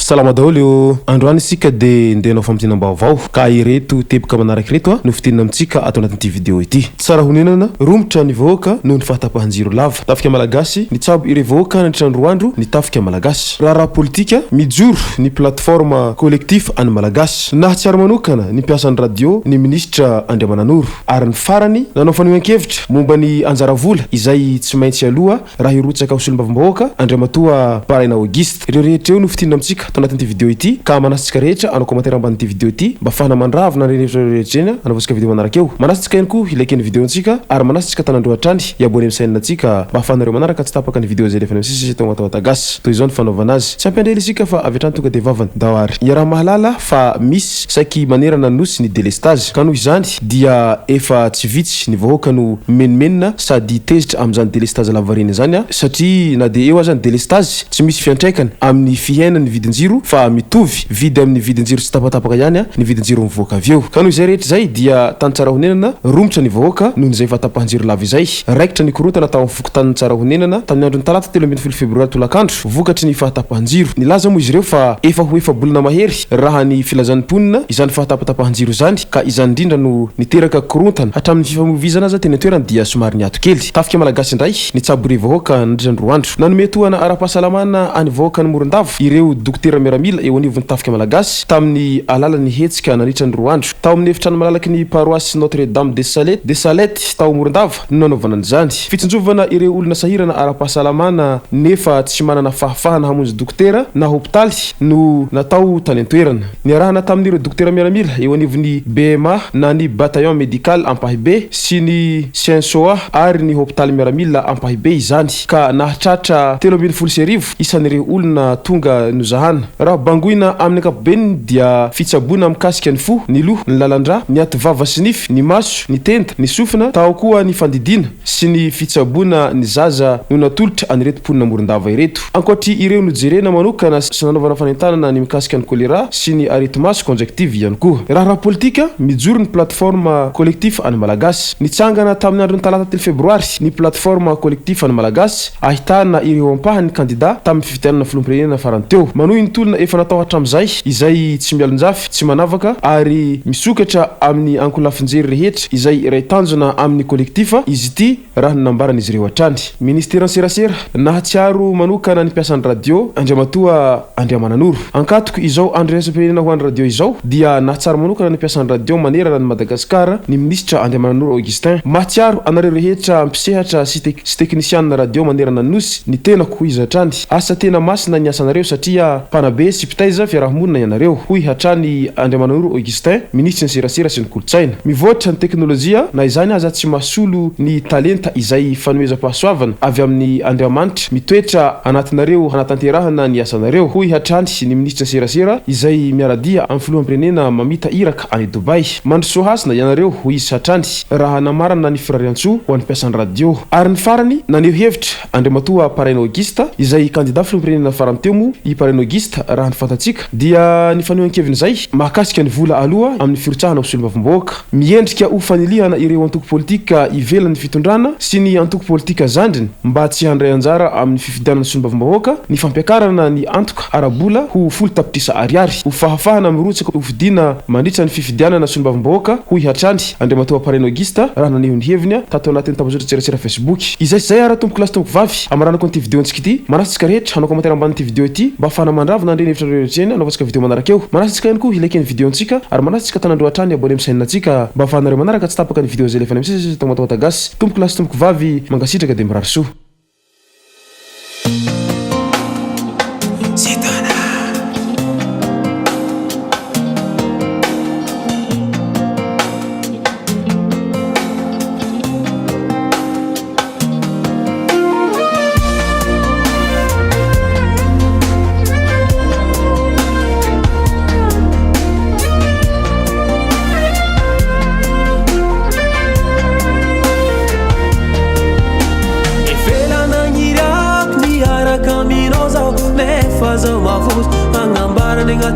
salama daholo io androany isika de ndehanao fampitinam-baovao ka ireto teboka manaraka reto a no fitinina amintsika atao anatin'ity video ity tsara honenana romotra ny vahoaka noho ny fahatapahanjiro lava tafika malagasy ny tsabo ire vahoaka nandritra ny roandro ny tafika malagasy raharaha politika mijoro ny plateforme collectif any malagasy nahatsiaro manokana ny mpiasan'ny radio ny ministra Andriamananoro ary ny farany nanao fanehoan-kevitra momba ny anjara vola izay tsy maintsy aloha raha hirotsaka ho solombavambahoaka Andriamatoa Paraina Auguste ireo rehetra eo no fitinina amintsika atao anatin'ity video ity ka manasitsika rehetra anao commentaire ambanin'ity video ity mba afahana mandrava na rehetra eny anaovasika video manaraka eo manasitsika ihany koa ilaiken'ny video antsika ary manasitsika tanandroatrany iabone amin'ny chaîne antsika mba afahanareo manaraka tsy tapaka ny video zay lefany misy tao matawatagasy toy izao ny fanaovana azy tsy ampandrely isika fa avy hatrany tonga de vavany daoary ny raha mahalala fa misy saiky manerana nosy ny délestage ka noho izany dia efa tsy vitsy ny vahoaka no menimenina sady tezitra amin'izany délestage lavarina zany a satria na de eo azany délestage tsy misy fiantraikany amin'ny fiainany ny vidinjiro fa mitovy vidy amin'ny vidinjiro tsy tapatapaka ihany a ny vidinjiro mivoaka avy eo ka noho izay rehetra zay dia tany tsara honenana romotra ny vahoaka noho izay fahatapahanjiro lava izay raikitra ny korontana tao amin'ny fokontany tsara honenana tamin'ny andro ny talata 17 febroary tolakandro vokatry ny fahatapahanjiro nilaza moa izy ireo fa efa ho efa bolona mahery raha ny filazan'ny mponina izany fahatapatapahanjiro zany ka izany indrindra no niteraka korontana hatramin'ny fifamovizana aza teny toerany dia somary niato kely tafika malagasy indray ny tsabo ire vahoaka nandritra ny roandro nanometohana ara-pahasalamana any vahoaka ny morondavo ireo dokotera miaramila eo anivony tafika malagasy tamin'ny alalany hetsika nandritra ny roandro tao amin'ny efitrano malalaky ny paroisse Notre Dame de Salette tao morondavo no nanaovana an'izany fitsinjovana ireo olona sahirana ara-pahasalamana nefa tsy manana fahafahana hamonjy dokotera na hopitaly no natao tany an-toerana niarahana tamin'ireo dokotera miaramila eo anivony BMA na ny bataillon médical Ampahibe sy ny CNSOA ary ny hopitaly miaramila Ampahibe izany ka nahatratra 3,000 isan'ireo olona tonga nozahana raha bangoina amin'ny ankapobeny dia fitsaboana mikasika ny fo ny loha ny lalandra ny ativava sy nify ny maso ny tenda ny sofina tao koa ny fandidina sy ny fitsaboana ny zaza no natolotra anireto mponina morondava ireto ankoatry ireo nojerena manokana sy nanaovana fanentanana ny mikasika ny kolera sy ny arety-maso conjonctive ihany koa raha politika mijoro ny plateforme collectif any malagasy nitsangana tamin'ny andro ny talata 3 febroary ny plateforme collectif any malagasy ahitana ireo ampahany candidat tamin'ny fifidianana filom-pirenena farany teo manohy ny tolona efa natao hatramin'izay izay tsy mialonjafy tsy manavaka ary misokatra amin'ny ankolafinjery rehetra izay iray tanjona amin'ny collectifa izy ity raha ny nambaran'izy ireo hatrany ministera serasera nahatsiaro manokana ny mpiasan'ny radio Andriamatoa Andriamananoro ankatoko izao andro iraisam-pirenena ho an'ny radio izao dia nahatsiaro manokana ny mpiasan'ny radio manerana ny Madagasikara ny ministra Andriamananoro Augustin mahatsiaro anareo rehetra mpisehatra sy teknisianina radio manerana ny nosy ny tenako hoy izy hatrany asa tena masina ny asanareo satria panabe sy pitaiza fiarahamonina ianareo hoy hatrany Andriamananoro Augustin ministra ny serasera sy ny kolotsaina mivoatra ny teknolojia na izany aza tsy mahasolo ny talenta izay fanomeza-pahasoavana avy amin'ny Andriamanitra mitoetra anatinareo hanatanterahana ny asanareo hoy hatrany ny ministra ny serasera izay miaradia amin'ny filoham-pirenena mamita iraka any Dubai mandrosoa hasina ianareo hoy izy hatrany raha namarana ny firariantsoa ho an'ny mpiasan'ny radio ary ny farany naneho hevitra Andriamatoa Paraina Auguste izay candidat filoham-pirenena farany teo mo i Paraina Auguste raha ny fantatsika dia ny fanehoan-keviny zay mahakasika ny vola aloha amin'ny firotsahana solombavambahoaka miendrika ho fanilihana ireo antoko politika ivelan'ny fitondrana sy ny antoko politika zandriny mba tsy handray anjara amin'ny fifidianana solombavambahoaka ny fampiakarana ny antoka arabola ho folo tapitrisa ariary ho fahafahana mirotsaka ho fidina mandritra ny fifidianana solombavambahoaka hoy hatrany Andriamatoa Paraina Auguste raha naneho ny heviny tato anatin'ny tambazotra tserasera Facebook izay zay ara tomboky lasy tomboky vavy amaranako an'ity video antsika ity manasitsika rehetra hanao commentaire ambanin'ity video ity mba afahana mandrava na ndreny hevitra rehetra eny anaovasika video manaraka eo manasitsika ihany koa ilaiken'ny video antsika ary manasitsika tanandro hatrany abone amin'ny chaîne antsika mba afahanareo manaraka tsy tapaka ny video zay lefany misy tao matawatagasy tomboky lasy tomboky vavy mangasitraka de mirary soa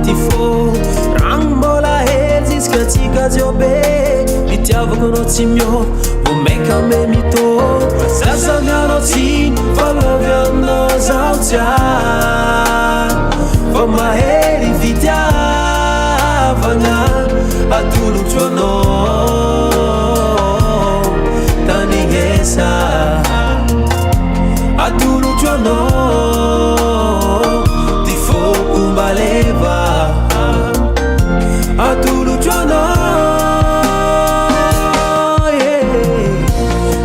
Tifo Rambola hezis katika jobe Mitiavako no timyo Umeka me mito Sasa miano tin Falovya no zautia For my head fitiavagna atolotro anao tanignesa atolotro anao ty foko mbaleva atolotro anao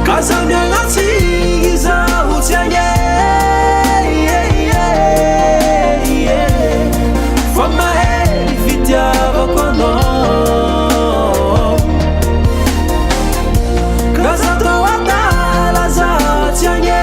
kasamiagnatsiny zaho tsy agny fa mahay fitiavako anao kasatao adala zaho tsy agny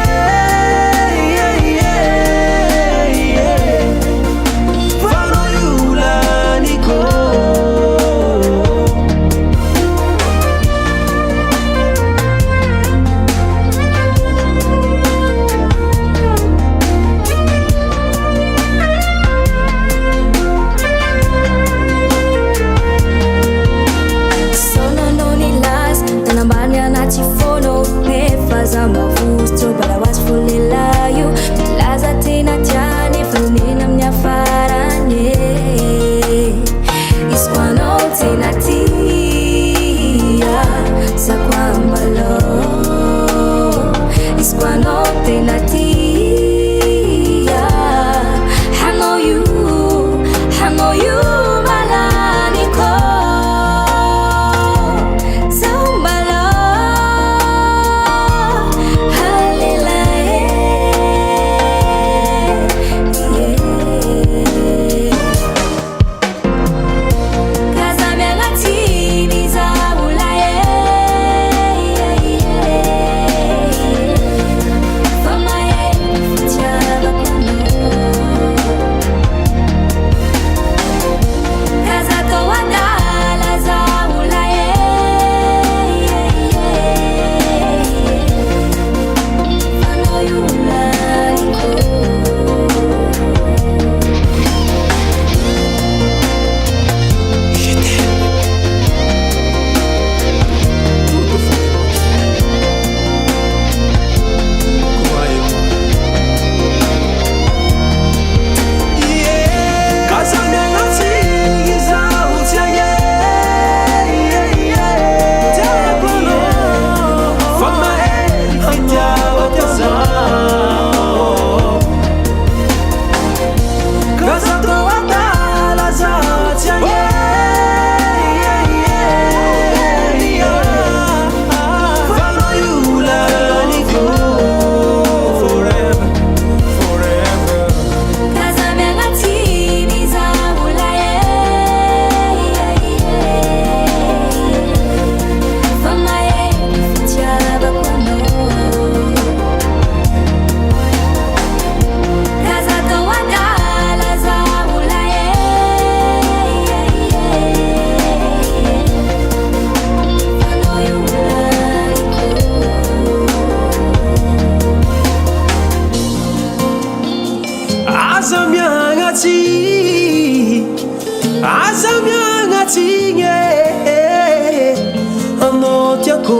Azamiagnatsiny anao tiako